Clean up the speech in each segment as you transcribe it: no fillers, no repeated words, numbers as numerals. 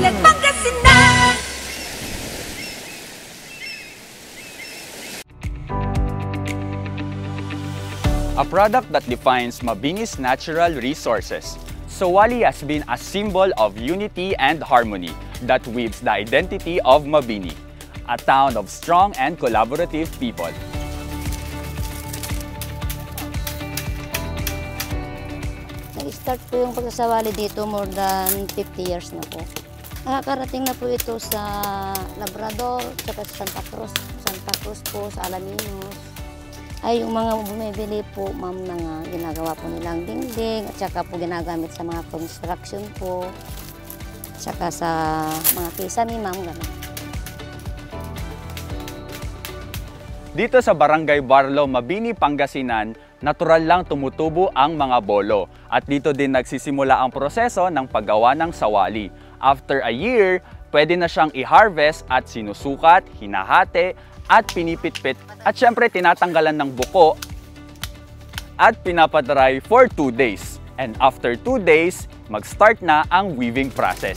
Kalilat Pangasinan. A product that defines Mabini's natural resources, Sawali has been a symbol of unity and harmony that weaves the identity of Mabini, a town of strong and collaborative people. Nag-start po yung pagsasawali dito more than 50 years na po. Nakakarating na po ito sa Labrador, saka sa Santa Cruz po, sa Alaminos. Ay yung mga bumibili po, ma'am, na ginagawa po nilang dingding at saka po ginagamit sa mga construction po, saka sa mga kisame, ma'am, gano'n. Dito sa Barangay Barlo, Mabini, Pangasinan, natural lang tumutubo ang mga bolo at dito din nagsisimula ang proseso ng paggawa ng sawali. After a year, pwede na siyang i-harvest at sinusukat, hinahati, at pinipitpit at syempre tinatanggalan ng buko at pinapadry for 2 days. And after 2 days, mag-start na ang weaving process.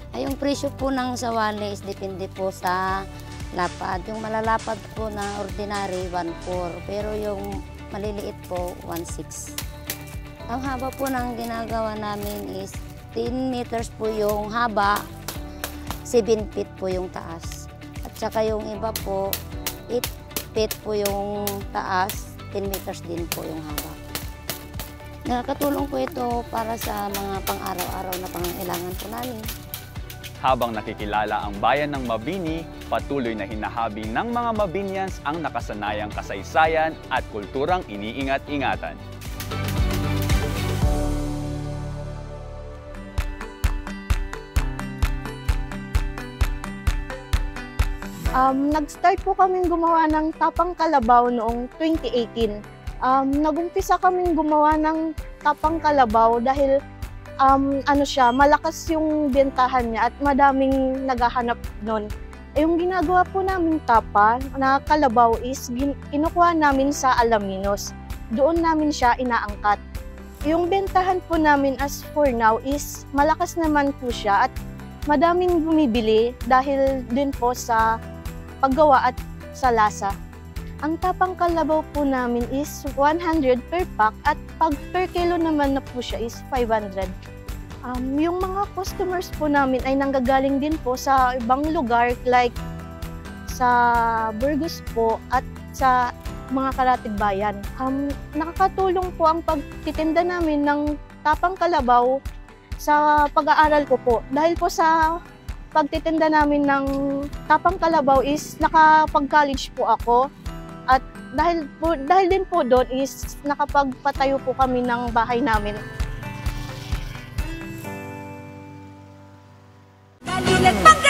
Ay, yung presyo po ng sawali is depende po sa lapad. Yung malalapad po na ordinary, 1.4. Pero yung maliliit po, 1.6. Ang haba po ng ginagawa namin is 10 meters po yung haba, 7 feet po yung taas. At saka yung iba po, 8 feet po yung taas, 10 meters din po yung haba. Nakakatulong po ito para sa mga pang-araw-araw na pangangailangan po namin. Habang nakikilala ang bayan ng Mabini, patuloy na hinahabi ng mga Mabinians ang nakasanayang kasaysayan at kulturang iniingat-ingatan. Nag-start po kaming gumawa ng tapang kalabaw noong 2018. Nag-umpisa kaming gumawa ng tapang kalabaw dahil malakas yung bentahan niya at madaming naghahanap nun. Yung ginagawa po namin tapa na kalabaw is kinukuha namin sa Alaminos. Doon namin siya inaangkat. Yung bentahan po namin as for now is malakas naman po siya at madaming bumibili dahil din po sa paggawa at sa lasa. Ang tapang kalabaw po namin is 100 per pack at pag per kilo naman na po siya is 500. Yung mga customers po namin ay nanggagaling din po sa ibang lugar like sa Burgos po at sa mga karatig bayan. Nakakatulong po ang pagtitinda namin ng tapang kalabaw sa pag-aaral ko po. Dahil po sa pagtitinda namin ng tapang kalabaw is nakapag-college po ako at dahil din po doon is nakapagpatayo po kami ng bahay namin. Kalilat Pangasinan.